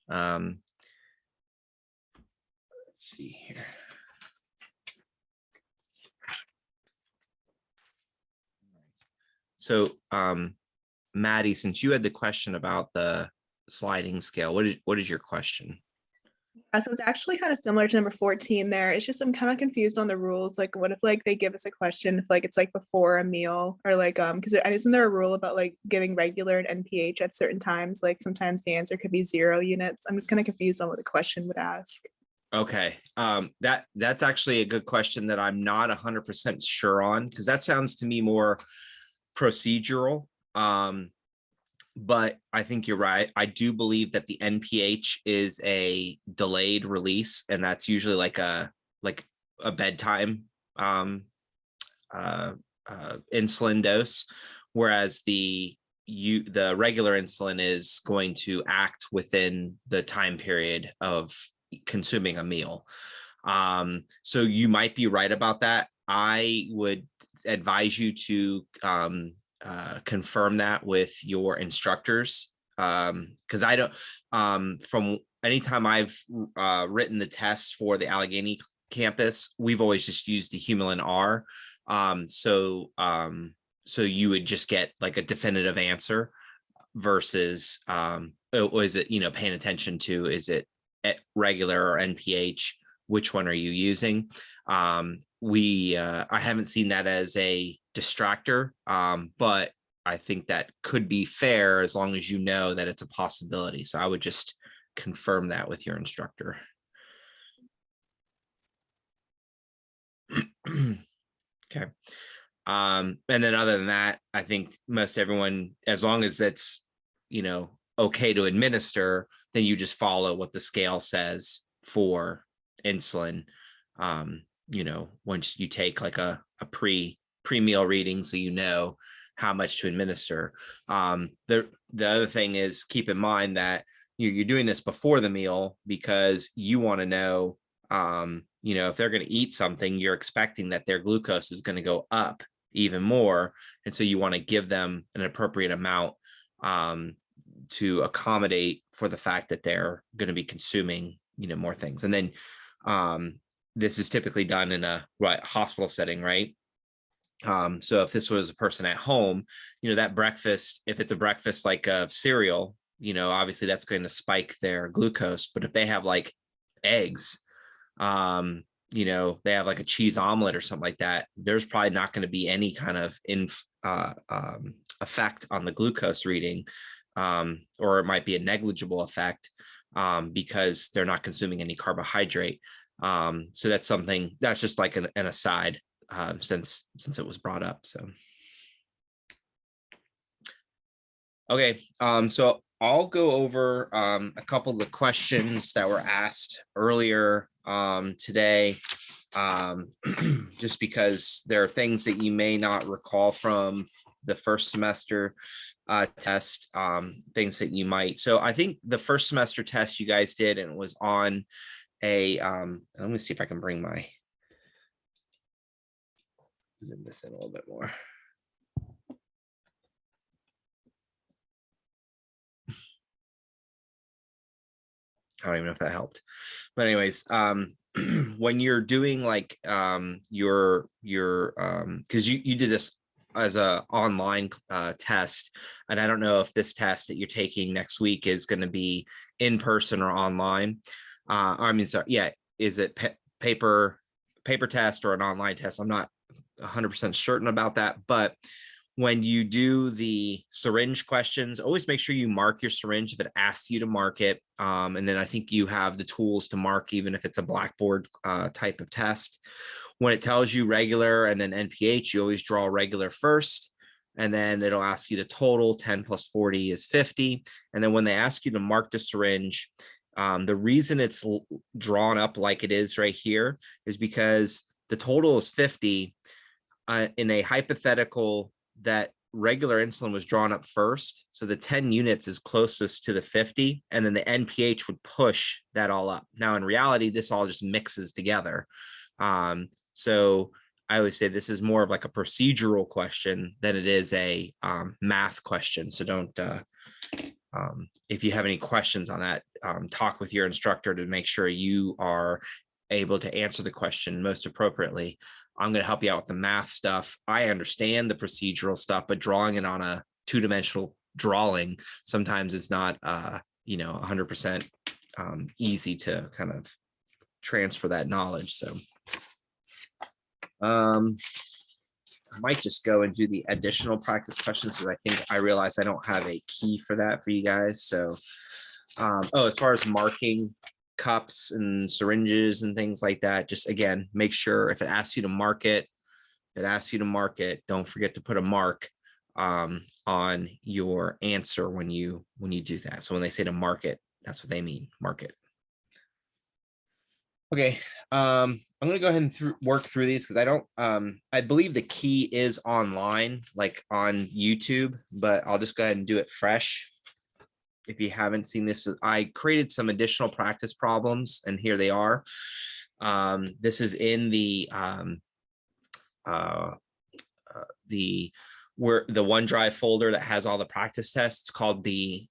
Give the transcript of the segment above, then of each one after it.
Let's see here. So, Maddie, since you had the question about the sliding scale, what is your question? So it's actually kind of similar to number 14 there. It's just I'm kind of confused on the rules. Like, what if like they give us a question if like it's like before a meal or like because isn't there a rule about like giving regular and NPH at certain times? Like sometimes the answer could be 0 units. I'm just kind of confused on what the question would ask. Okay, that's actually a good question that I'm not 100% sure on, because that sounds to me more procedural. But I think you're right. I do believe that the NPH is a delayed release, and that's usually like a bedtime insulin dose, whereas the regular insulin is going to act within the time period of consuming a meal. So you might be right about that. I would advise you to confirm that with your instructors, because I don't, from anytime I've written the tests for the Allegheny campus, we've always just used the Humulin R. So you would just get like a definitive answer versus is it, paying attention to, is it at regular or NPH, which one are you using? I haven't seen that as a distractor, but I think that could be fair as long as you know that it's a possibility. So I would just confirm that with your instructor. Okay. And then other than that, I think most everyone, as long as it's, okay to administer, then you just follow what the scale says for insulin. Once you take like a pre-meal reading, so you know how much to administer. The other thing is, keep in mind that you're doing this before the meal because you want to know, if they're going to eat something, you're expecting that their glucose is going to go up even more. And so you want to give them an appropriate amount to accommodate for the fact that they're going to be consuming, more things. And then this is typically done in a hospital setting, right? So if this was a person at home, that breakfast, if it's a breakfast like a cereal, obviously that's going to spike their glucose. But if they have like eggs, they have like a cheese omelet or something like that, there's probably not going to be any kind of effect on the glucose reading, or it might be a negligible effect because they're not consuming any carbohydrate. So that's something that's just like an aside, since it was brought up. So okay, so I'll go over a couple of the questions that were asked earlier today, just because there are things that you may not recall from the first semester test, things that you might. So I think the first semester test you guys did, and it was on a, let me see if I can bring my, zoom this in a little bit more. I don't even know if that helped, but anyways, when you're doing like your because you did this as a online test, and I don't know if this test that you're taking next week is going to be in person or online. Sorry, yeah, is it paper test or an online test? I'm not 100% certain about that, but when you do the syringe questions, always make sure you mark your syringe if it asks you to mark it. And then I think you have the tools to mark, even if it's a Blackboard type of test. When it tells you regular and then NPH, you always draw regular first, and then it'll ask you the total. 10 plus 40 is 50. And then when they ask you to mark the syringe, the reason it's drawn up like it is right here is because the total is 50 in a hypothetical that regular insulin was drawn up first. So the 10 units is closest to the 50, and then the NPH would push that all up. Now, in reality, this all just mixes together. So I would say this is more of like a procedural question than it is a math question. So don't if you have any questions on that, talk with your instructor to make sure you are able to answer the question most appropriately. I'm going to help you out with the math stuff. I understand the procedural stuff, but drawing it on a two-dimensional drawing, sometimes it's not, 100% easy to kind of transfer that knowledge. So I might just go and do the additional practice questions because I realize I don't have a key for that for you guys. So, as far as marking cups and syringes and things like that, just again, make sure if it asks you to mark it, don't forget to put a mark on your answer when you do that. So when they say to mark it, that's what they mean, mark it. Okay, I'm gonna go ahead and work through these because I don't, I believe the key is online, like on YouTube, but I'll just go ahead and do it fresh. If you haven't seen this, I created some additional practice problems and here they are. This is in the OneDrive folder that has all the practice tests called the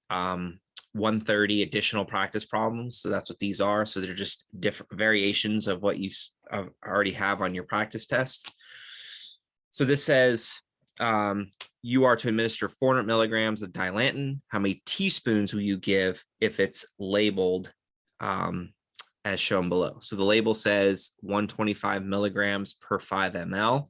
130 additional practice problems. So that's what these are. So they're just different variations of what you already have on your practice test. So this says you are to administer 400 milligrams of dilantin. How many teaspoons will you give if it's labeled as shown below? So the label says 125 milligrams per 5 ml.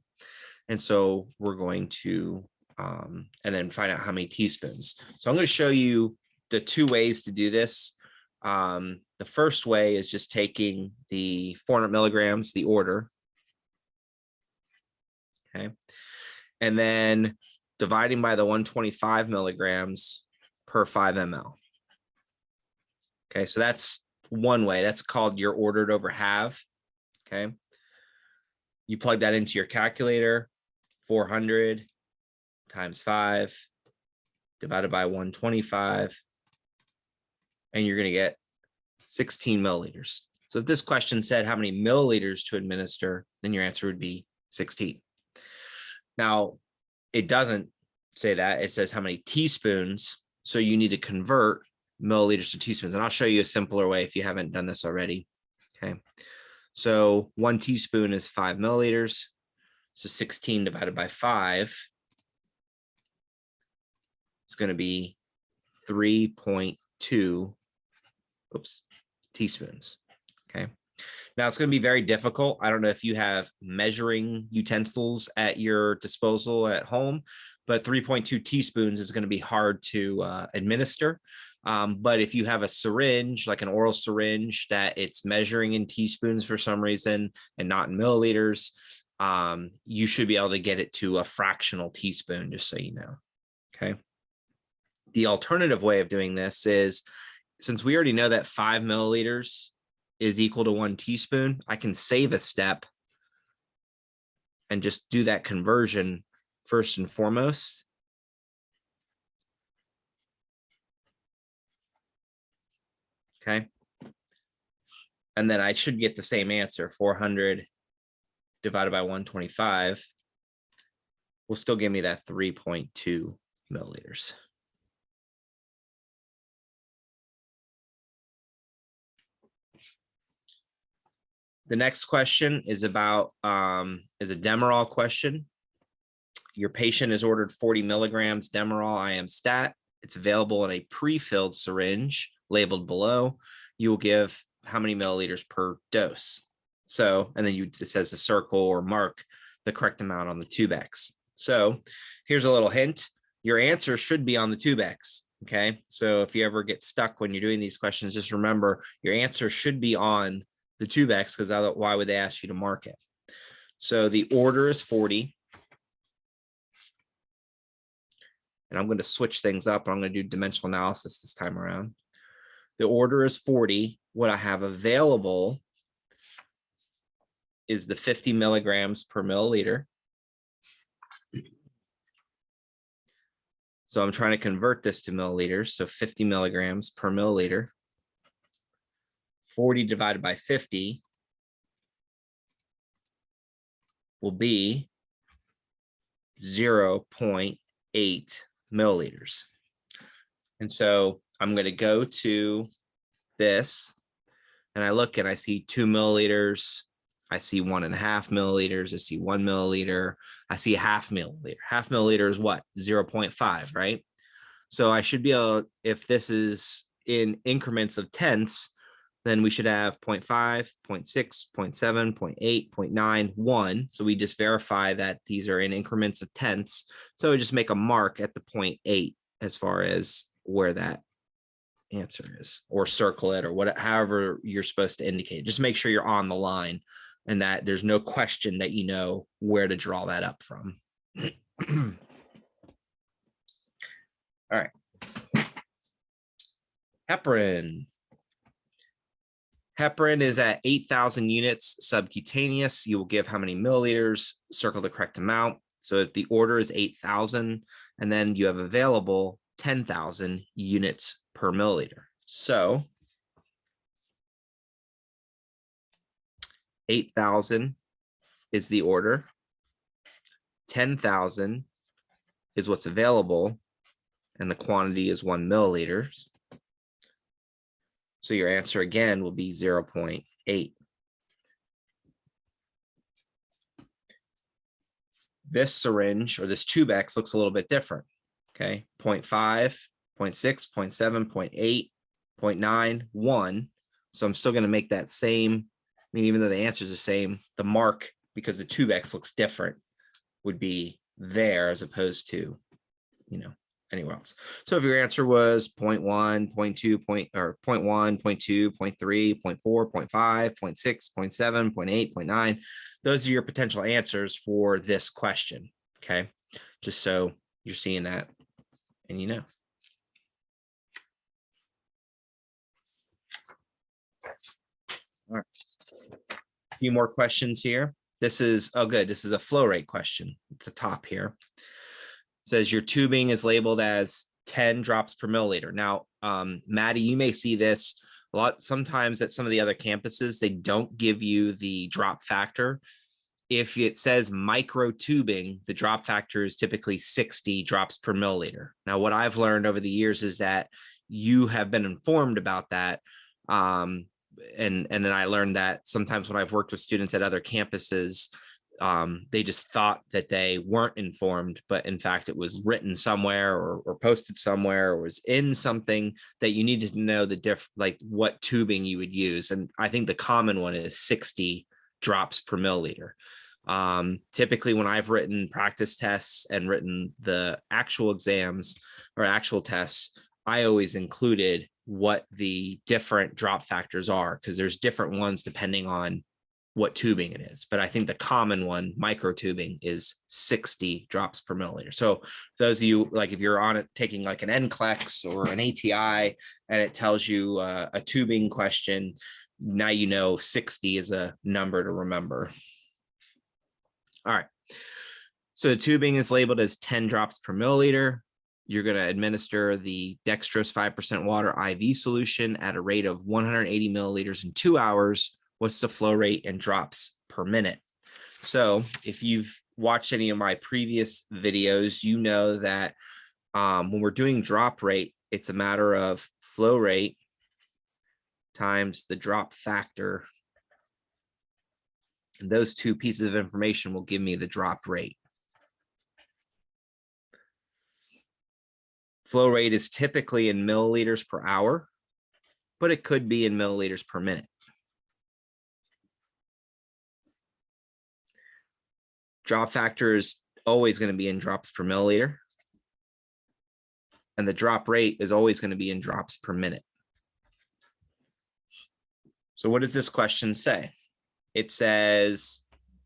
And so we're going to, and then find out how many teaspoons. So I'm going to show you the two ways to do this. The first way is just taking the 400 milligrams, the order. Okay. And then dividing by the 125 milligrams per 5 ml. Okay. So that's one way. That's called your ordered over half. Okay. You plug that into your calculator, 400 times 5 divided by 125. And you're going to get 16 milliliters. So if this question said how many milliliters to administer, then your answer would be 16. Now, it doesn't say that. It says how many teaspoons. So you need to convert milliliters to teaspoons. And I'll show you a simpler way if you haven't done this already. Okay. So 1 teaspoon is 5 milliliters. So 16 divided by 5 is going to be 3.2 teaspoons. Okay. Now it's going to be very difficult. I don't know if you have measuring utensils at your disposal at home, but 3.2 teaspoons is going to be hard to administer. But if you have a syringe, like an oral syringe that it's measuring in teaspoons for some reason and not in milliliters, you should be able to get it to a fractional teaspoon, just so you know. Okay. The alternative way of doing this is, since we already know that 5 milliliters is equal to 1 teaspoon, I can save a step and just do that conversion first and foremost. Okay. And then I should get the same answer. 400 divided by 125 will still give me that 3.2 milliliters. The next question is about is a Demerol question. Your patient is ordered 40 milligrams Demerol IM stat. It's available in a pre-filled syringe labeled below. You will give how many milliliters per dose? So, and then it says to circle or mark the correct amount on the Tubex. So here's a little hint. Your answer should be on the Tubex. Okay. So if you ever get stuck when you're doing these questions, just remember your answer should be on the Tubex, because why would they ask you to mark it? So the order is 40. And I'm going to switch things up. I'm going to do dimensional analysis this time around. The order is 40. What I have available is the 50 milligrams per milliliter. So I'm trying to convert this to milliliters. So 50 milligrams per milliliter. 40 divided by 50 will be 0.8 milliliters. And so I'm going to go to this and I look and I see 2 milliliters. I see 1.5 milliliters. I see 1 milliliter. I see a half milliliter. Half milliliter is what? 0.5, right? So I should be able, if this is in increments of tenths, then we should have 0.5, 0.6, 0.7, 0.8, 0.9, 1. So we just verify that these are in increments of tenths. So we just make a mark at the 0.8 as far as where that answer is, or circle it, or whatever, however you're supposed to indicate. Just make sure you're on the line and that there's no question that you know where to draw that up from. All right. Heparin. Heparin is at 8,000 units subcutaneous. You will give how many milliliters, circle the correct amount. So if the order is 8,000, and then you have available 10,000 units per milliliter. So 8,000 is the order. 10,000 is what's available, and the quantity is 1 milliliter. So your answer again will be 0.8. This syringe or this tube X looks a little bit different. Okay, 0.5, 0.6, 0.7, 0.8, 0.9, 1. So I'm still going to make that same, I mean, even though the answer is the same, the mark, because the tube X looks different, would be there as opposed to, you know, anywhere else. So if your answer was 0.1, 0.2, or 0.1, 0.2, 0.3, 0.4, 0.5, 0.6, 0.7, 0.8, 0.9, those are your potential answers for this question. Okay, just so you're seeing that and you know. All right, a few more questions here. This is, oh good, this is a flow rate question at the top here. It says your tubing is labeled as 10 drops per milliliter. Now, Maddie, you may see this a lot sometimes at some of the other campuses. They don't give you the drop factor. If it says micro tubing, the drop factor is typically 60 drops per milliliter. Now, what I've learned over the years is that you have been informed about that. And then I learned that sometimes when I've worked with students at other campuses, they just thought that they weren't informed, but in fact, it was written somewhere or posted somewhere or was in something that you needed to know the like what tubing you would use. And I think the common one is 60 drops per milliliter. Typically when I've written practice tests and written the actual exams or actual tests, I always included what the different drop factors are, because there's different ones depending on what tubing it is. But I think the common one, micro tubing, is 60 drops per milliliter. So those of you, like if you're on it taking like an NCLEX or an ATI and it tells you a tubing question, now you know 60 is a number to remember. All right. So the tubing is labeled as 10 drops per milliliter. You're going to administer the dextrose 5% water IV solution at a rate of 180 milliliters in 2 hours. What's the flow rate and drops per minute? So if you've watched any of my previous videos, you know that when we're doing drop rate, it's a matter of flow rate times the drop factor. And those two pieces of information will give me the drop rate. Flow rate is typically in milliliters per hour, but it could be in milliliters per minute. Drop factor is always going to be in drops per milliliter. And the drop rate is always going to be in drops per minute. So what does this question say? It says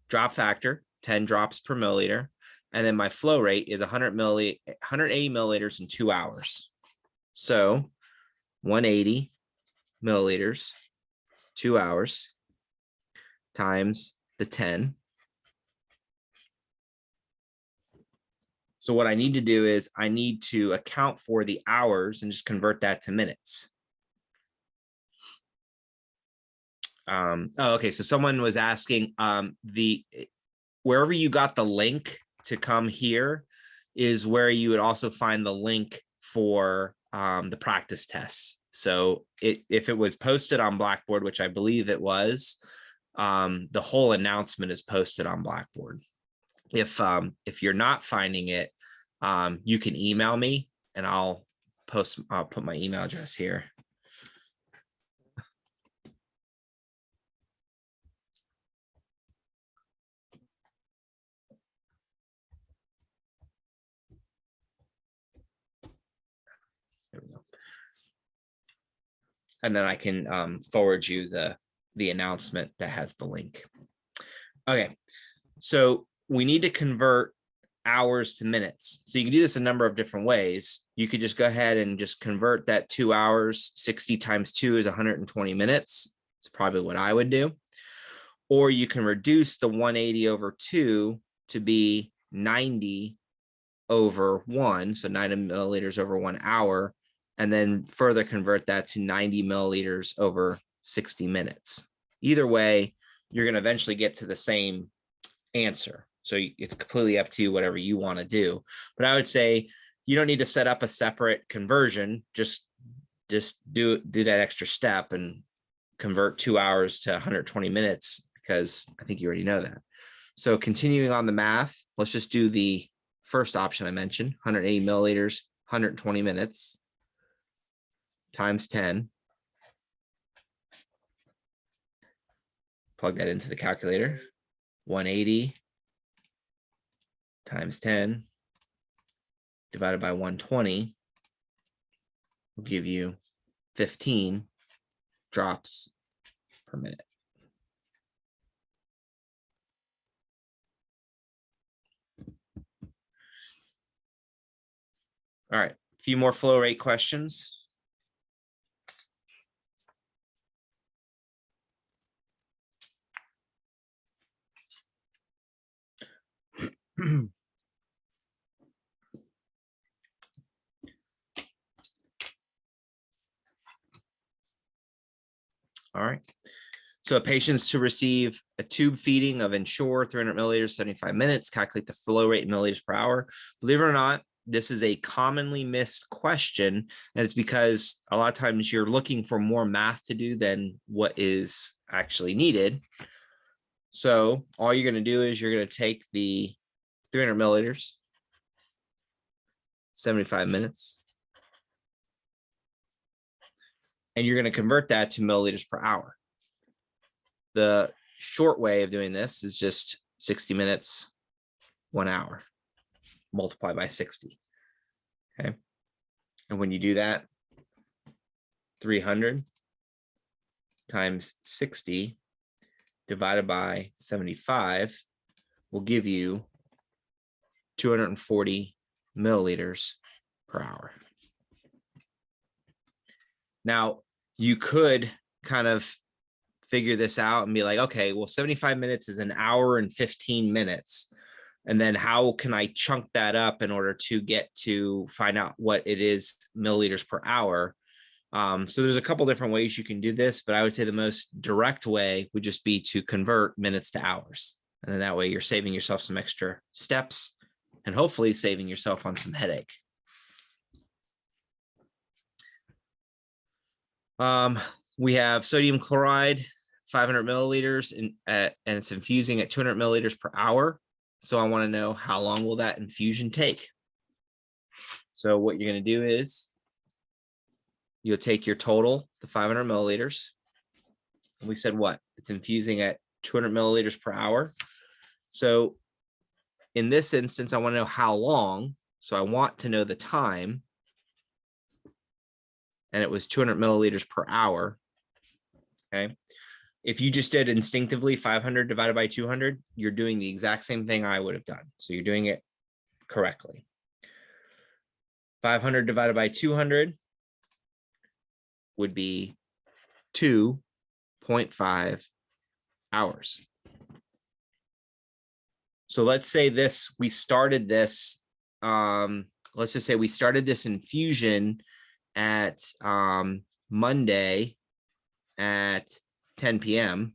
drop factor, 10 drops per milliliter. And then my flow rate is 180 milliliters in 2 hours. So 180 milliliters, 2 hours times the 10. So what I need to do is I need to account for the hours and just convert that to minutes. Okay, so someone was asking wherever you got the link to come here is where you would also find the link for the practice tests. So if it was posted on Blackboard, which I believe it was, the whole announcement is posted on Blackboard. If you're not finding it, you can email me and I'll put my email address here. There we go. And then I can forward you the announcement that has the link. Okay, so we need to convert hours to minutes. So you can do this a number of different ways. You could just go ahead and just convert that 2 hours. 60 times 2 is 120 minutes. It's probably what I would do. Or you can reduce the 180 over 2 to be 90 over 1, so 90 milliliters over 1 hour, and then further convert that to 90 milliliters over 60 minutes. Either way, you're going to eventually get to the same answer. So it's completely up to you, whatever you want to do. But I would say you don't need to set up a separate conversion. Just do that extra step and convert 2 hours to 120 minutes, because I think you already know that. So continuing on the math, let's just do the first option I mentioned, 180 milliliters, 120 minutes times 10. Plug that into the calculator. 180 times 10 divided by 120 will give you 15 drops per minute. All right, a few more flow rate questions. All right. So patients to receive a tube feeding of Ensure 300 milliliters, 75 minutes, calculate the flow rate in milliliters per hour. Believe it or not, this is a commonly missed question. And it's because a lot of times you're looking for more math to do than what is actually needed. So all you're going to do is you're going to take the 300 milliliters, 75 minutes, and you're going to convert that to milliliters per hour. The short way of doing this is just 60 minutes, 1 hour, multiply by 60. Okay. And when you do that, 300 times 60 divided by 75 will give you 240 milliliters per hour. Now, you could kind of figure this out and be like, okay, well, 75 minutes is an hour and 15 minutes. And then how can I chunk that up in order to get to find out what it is milliliters per hour? So there's a couple different ways you can do this, but I would say the most direct way would just be to convert minutes to hours. And then that way you're saving yourself some extra steps and hopefully saving yourself on some headache. We have sodium chloride, 500 milliliters, and it's infusing at 200 milliliters per hour. So I want to know how long will that infusion take? So what you're going to do is you'll take your total, the 500 milliliters. And we said what? It's infusing at 200 milliliters per hour. So in this instance, I want to know how long. So I want to know the time. And it was 200 milliliters per hour. Okay. If you just did instinctively 500 divided by 200, you're doing the exact same thing I would have done. So you're doing it correctly. 500 divided by 200 would be 2.5 hours. So let's say we started this, let's just say we started this infusion at Monday at 10 p.m.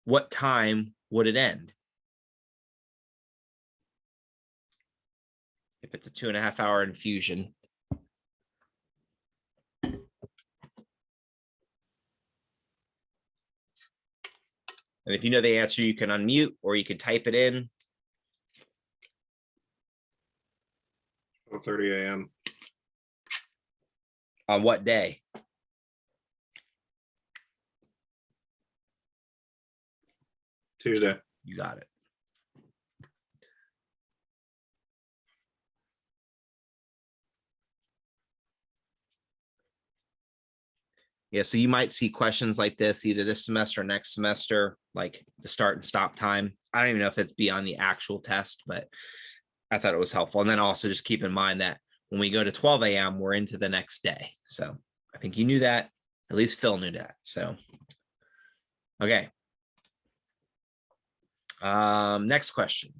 What time would it end? if it's a 2.5-hour infusion. And if you know the answer, you can unmute or you can type it in. 12:30 a.m. On what day? Tuesday. You got it. Yeah, so you might see questions like this either this semester or next semester, like the start and stop time. I don't even know if it's beyond the actual test, but I thought it was helpful. And then also just keep in mind that when we go to 12 a.m., we're into the next day. So I think you knew that. At least Phil knew that. So, okay. Next question.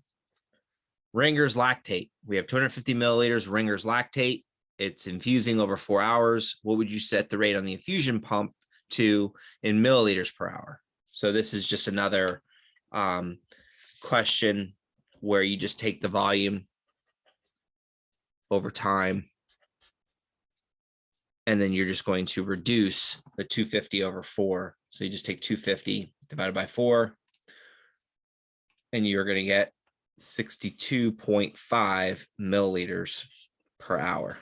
Ringer's lactate. We have 250 milliliters Ringer's lactate. It's infusing over 4 hours. What would you set the rate on the infusion pump to in milliliters per hour? So this is just another question where you just take the volume over time. And then you're just going to reduce the 250 over 4. So you just take 250 divided by 4. And you're going to get 62.5 milliliters per hour.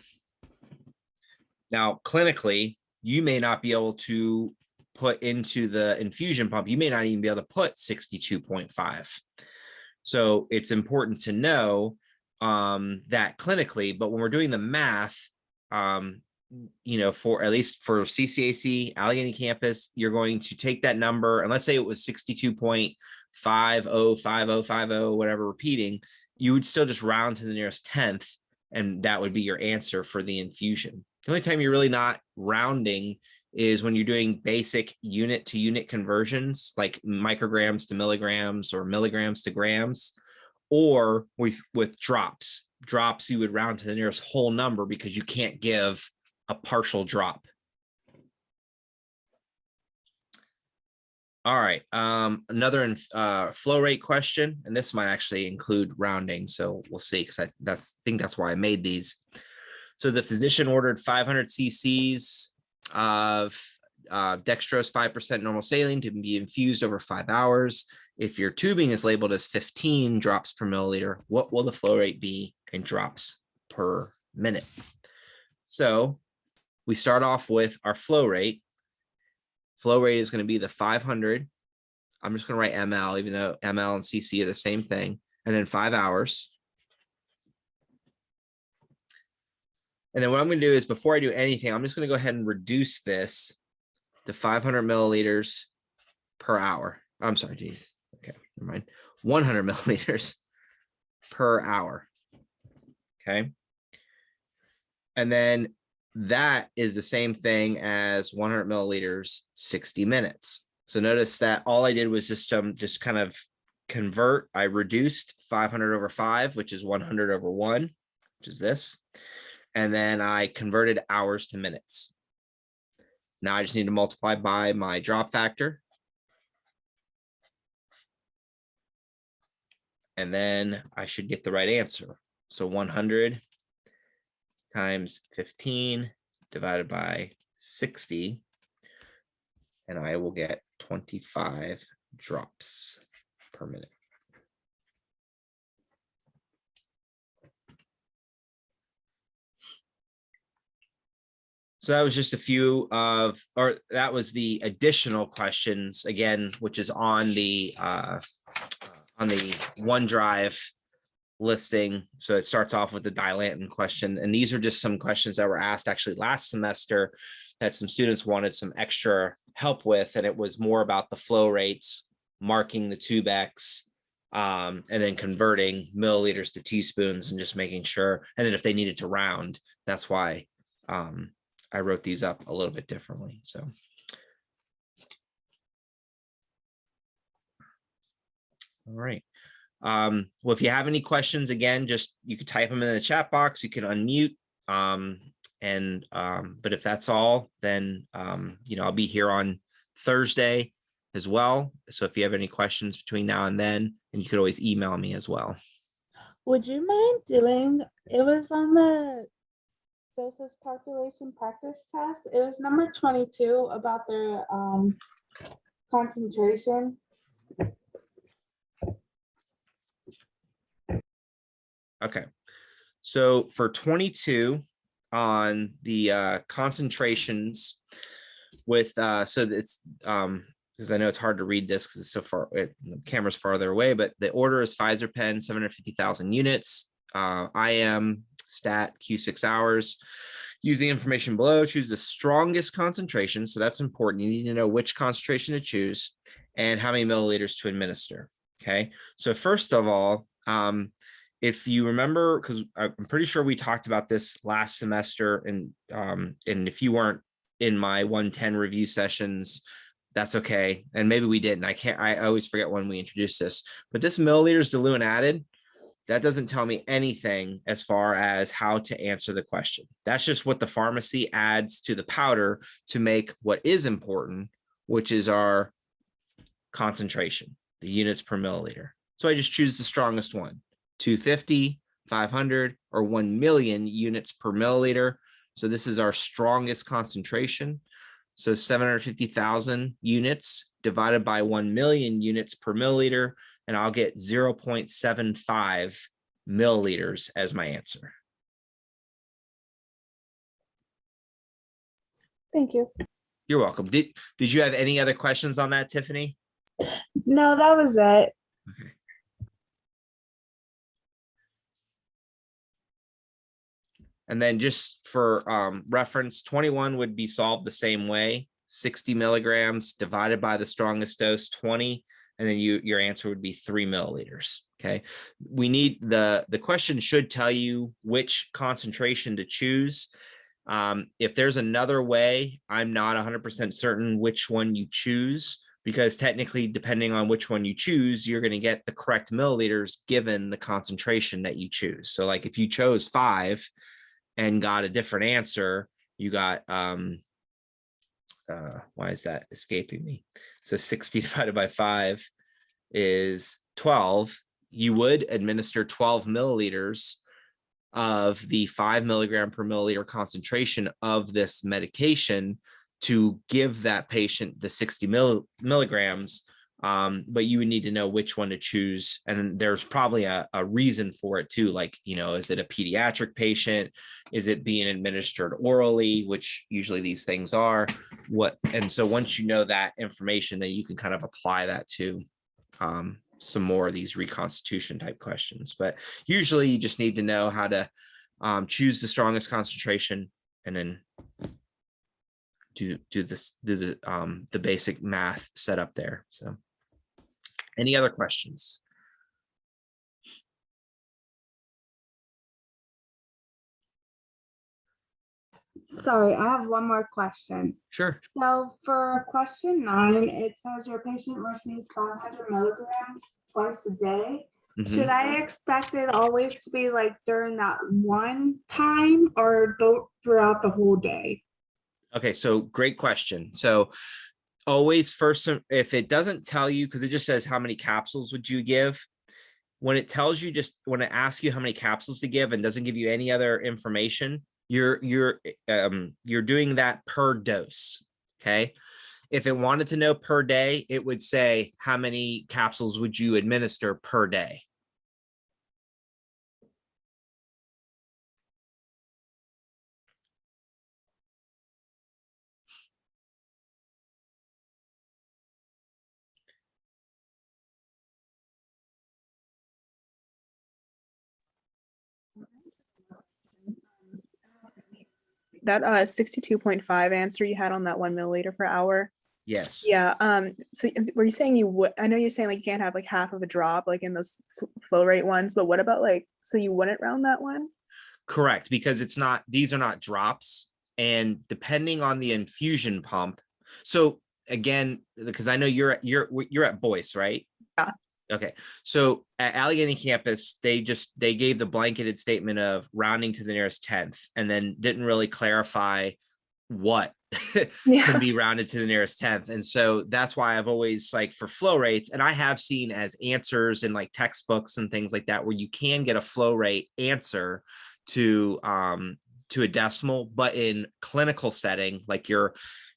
Now, clinically, you may not be able to put into the infusion pump. You may not even be able to put 62.5. So it's important to know that clinically, but when we're doing the math, you know, for at least for CCAC, Allegheny campus, you're going to take that number, and let's say it was 62.505050, whatever, repeating, you would still just round to the nearest 10th, and that would be your answer for the infusion. The only time you're really not rounding is when you're doing basic unit to unit conversions, like micrograms to milligrams or milligrams to grams, or with drops. Drops, you would round to the nearest whole number because you can't give a partial drop. All right, another flow rate question, and this might actually include rounding, so we'll see, because I think that's why I made these. So the physician ordered 500 cc's of dextrose 5% normal saline to be infused over 5 hours. If your tubing is labeled as 15 drops per milliliter, what will the flow rate be in drops per minute? So we start off with our flow rate. Flow rate is going to be the 500. I'm just going to write ml, even though ml and cc are the same thing, and then 5 hours. And then what I'm going to do is, before I do anything, I'm just going to go ahead and reduce this to 500 milliliters per hour. I'm sorry, geez. Okay, never mind. 100 milliliters per hour. Okay. And then that is the same thing as 100 milliliters, 60 minutes. So notice that all I did was just kind of convert. I reduced 500 over 5, which is 100 over 1, which is this. And then I converted hours to minutes. Now I just need to multiply by my drop factor. And then I should get the right answer. So 100 times 15 divided by 60. And I will get 25 drops per minute. So that was just a few of, or that was the additional questions again, which is on the OneDrive listing. So it starts off with the dilantin question. And these are just some questions that were asked actually last semester that some students wanted some extra help with. And it was more about the flow rates, marking the tubex, and then converting milliliters to teaspoons and just making sure. And then if they needed to round, that's why I wrote these up a little bit differently. So. All right. Well, if you have any questions, again, just you could type them in the chat box. You can unmute. But if that's all, then you know, I'll be here on Thursday as well. So if you have any questions between now and then, and you could always email me as well. Would you mind doing, it was on the dosage calculation practice test. It was number 22 about their concentration. Okay. So for 22 on the concentrations with so it's because I know it's hard to read this because it's so far, the camera's farther away, but the order is Pfizer pen, 750,000 units, IM stat Q6 hours. Use the information below, choose the strongest concentration. So that's important. You need to know which concentration to choose and how many milliliters to administer. Okay. So first of all, if you remember, because I'm pretty sure we talked about this last semester, and if you weren't in my 110 review sessions, that's okay. And maybe we didn't. I always forget when we introduced this, but this milliliters diluent added, that doesn't tell me anything as far as how to answer the question. That's just what the pharmacy adds to the powder to make what is important, which is our concentration, the units per milliliter. So I just choose the strongest one, 250, 500, or 1 million units per milliliter. So this is our strongest concentration. So 750,000 units divided by 1 million units per milliliter, and I'll get 0.75 milliliters as my answer. Thank you. You're welcome. Did you have any other questions on that, Tiffany? No, that was it. Okay. And then just for reference, 21 would be solved the same way, 60 milligrams divided by the strongest dose, 20, and then your answer would be 3 milliliters. Okay. We need the question should tell you which concentration to choose. If there's another way, I'm not 100% certain which one you choose, because technically, depending on which one you choose, you're going to get the correct milliliters given the concentration that you choose. So like if you chose 5 and got a different answer, you got, why is that escaping me? So 60 divided by 5 is 12. You would administer 12 milliliters of the 5 milligram per milliliter concentration of this medication to give that patient the 60 milligrams. But you would need to know which one to choose. And there's probably a reason for it too. Like, is it a pediatric patient? Is it being administered orally, which usually these things are? And so once you know that information, then you can kind of apply that to some more of these reconstitution type questions. But usually you just need to know how to choose the strongest concentration and then do the basic math setup there. So any other questions? Sorry, I have one more question. Sure. So for question 9, it says your patient receives 500 milligrams twice a day. Mhm. Should I expect it always to be like during that one time or throughout the whole day? Okay, so great question. So always first, if it doesn't tell you, because it just says how many capsules would you give, when it tells you, just when it asks you how many capsules to give and doesn't give you any other information, you're doing that per dose. Okay. If it wanted to know per day, it would say how many capsules would you administer per day. That 62.5 answer you had on that 1 milliliter per hour. Yes. Yeah. So were you saying you would? I know you're saying like you can't have like half of a drop like in those flow rate ones, but what about like, so you wouldn't round that one? Correct, because these are not drops, and depending on the infusion pump. So again, because I know you're at Boyce, right? Yeah. Okay. So at Allegheny campus, they gave the blanketed statement of rounding to the nearest 10th, and then didn't really clarify what Yeah. can be rounded to the nearest 10th. And so that's why I've always, like, for flow rates, and I have seen as answers in like textbooks and things like that, where you can get a flow rate answer to a decimal, but in clinical setting, like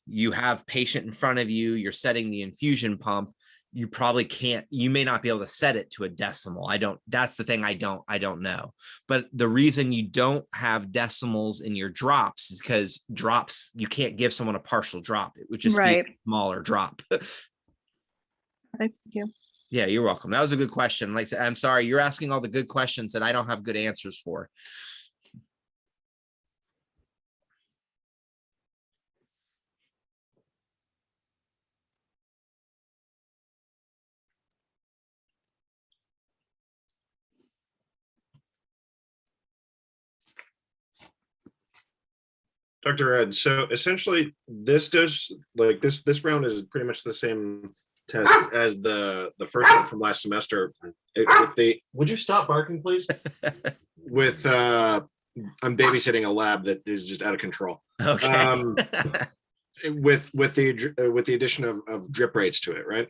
you have patient in front of you, you're setting the infusion pump, you probably can't, you may not be able to set it to a decimal. That's the thing. I don't know. But the reason you don't have decimals in your drops is because drops, you can't give someone a partial drop. It would just be a smaller drop. Thank you. Yeah, you're welcome. That was a good question. Like I said, I'm sorry, you're asking all the good questions that I don't have good answers for. Dr. Ed, so essentially this does, like, this round is pretty much the same test as the first one from last semester. Would you stop barking, please? With I'm babysitting a lab that is just out of control. Okay. With the addition of drip rates to it, right?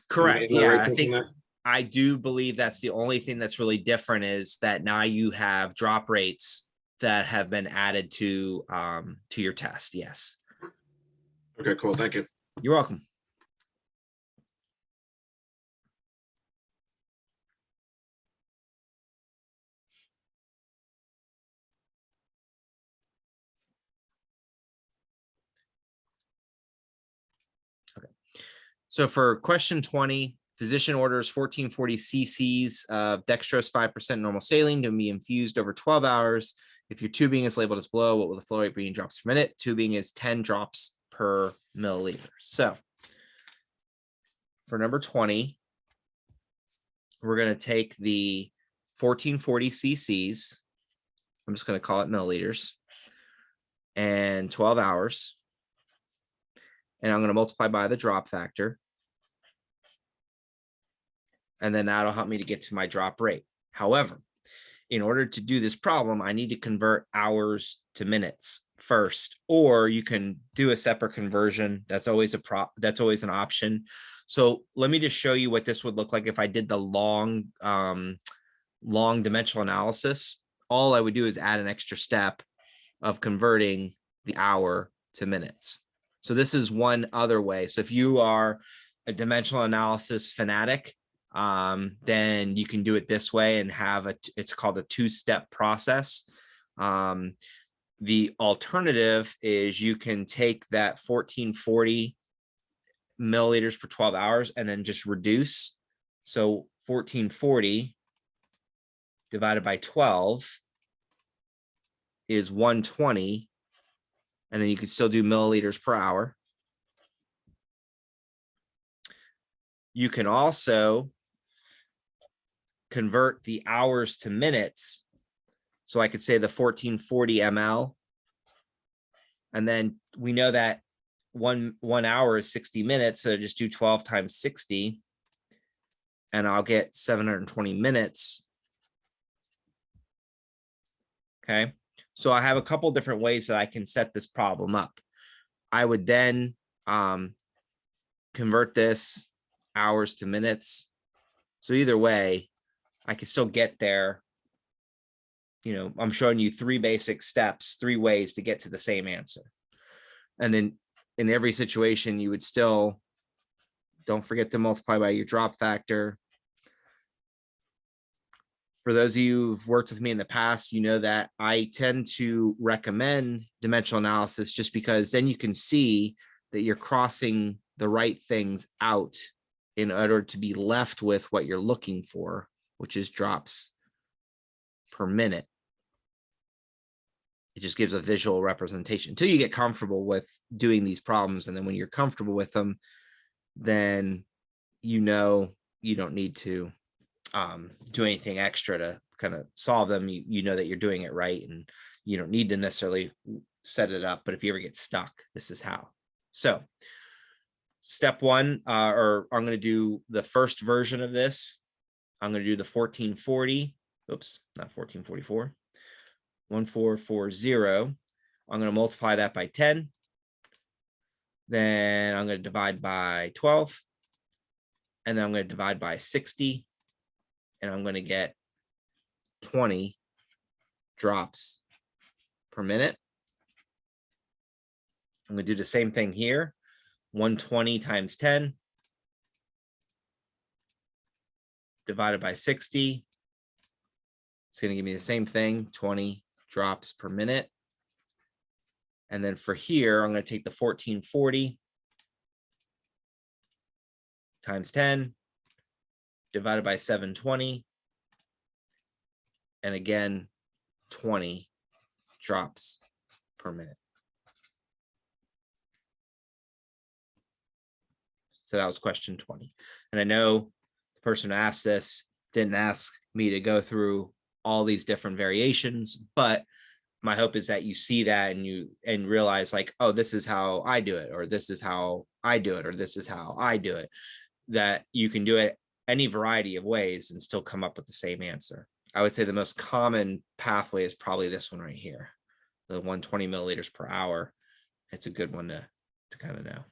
Correct. Am I Yeah, right I thinking think that? I do believe that's the only thing that's really different, is that now you have drop rates that have been added to your test. Yes. Okay, cool. Thank you. You're welcome. Okay. So for question 20, physician orders 1440 cc's of dextrose 5% normal saline to be infused over 12 hours. If your tubing is labeled as below, what will the flow rate be in drops per minute? Tubing is 10 drops per milliliter. So for number 20, we're going to take the 1440 cc's. I'm just going to call it milliliters, and 12 hours. And I'm going to multiply by the drop factor. And then that'll help me to get to my drop rate. However, in order to do this problem, I need to convert hours to minutes first, or you can do a separate conversion. That's always an option. So let me just show you what this would look like if I did the long dimensional analysis. All I would do is add an extra step of converting the hour to minutes. So this is one other way. So if you are a dimensional analysis fanatic, then you can do it this way and have it's called a two-step process. The alternative is you can take that 1440 milliliters per 12 hours and then just reduce. So 1440 divided by 12 is 120. And then you could still do milliliters per hour. You can also convert the hours to minutes. So I could say the 1440 ml. And then we know that one hour is 60 minutes. So just do 12 times 60. And I'll get 720 minutes. Okay. So I have a couple different ways that I can set this problem up. I would then convert this hours to minutes. So either way, I can still get there. You know, I'm showing you three basic steps, three ways to get to the same answer. And then in every situation, you would still, don't forget to multiply by your drop factor. For those of you who've worked with me in the past, you know that I tend to recommend dimensional analysis just because then you can see that you're crossing the right things out in order to be left with what you're looking for, which is drops per minute. It just gives a visual representation until you get comfortable with doing these problems. And then when you're comfortable with them, then you know you don't need to do anything extra to kind of solve them. You know that you're doing it right, and you don't need to necessarily set it up. But if you ever get stuck, this is how. So step one, or I'm going to do the first version of this. I'm going to do the 1440. Oops, not 1444. 1440. I'm going to multiply that by 10. Then I'm going to divide by 12. And then I'm going to divide by 60. And I'm going to get 20 drops per minute. I'm going to do the same thing here. 120 times 10 divided by 60. It's going to give me the same thing, 20 drops per minute. And then for here, I'm going to take the 1440 times 10 divided by 720. And again, 20 drops per minute. So that was question 20. And I know the person who asked this didn't ask me to go through all these different variations, but my hope is that you see that and realize like, oh, this is how I do it, or this is how I do it, or this is how I do it, that you can do it any variety of ways and still come up with the same answer. I would say the most common pathway is probably this one right here, the 120 milliliters per hour. It's a good one to kind of know.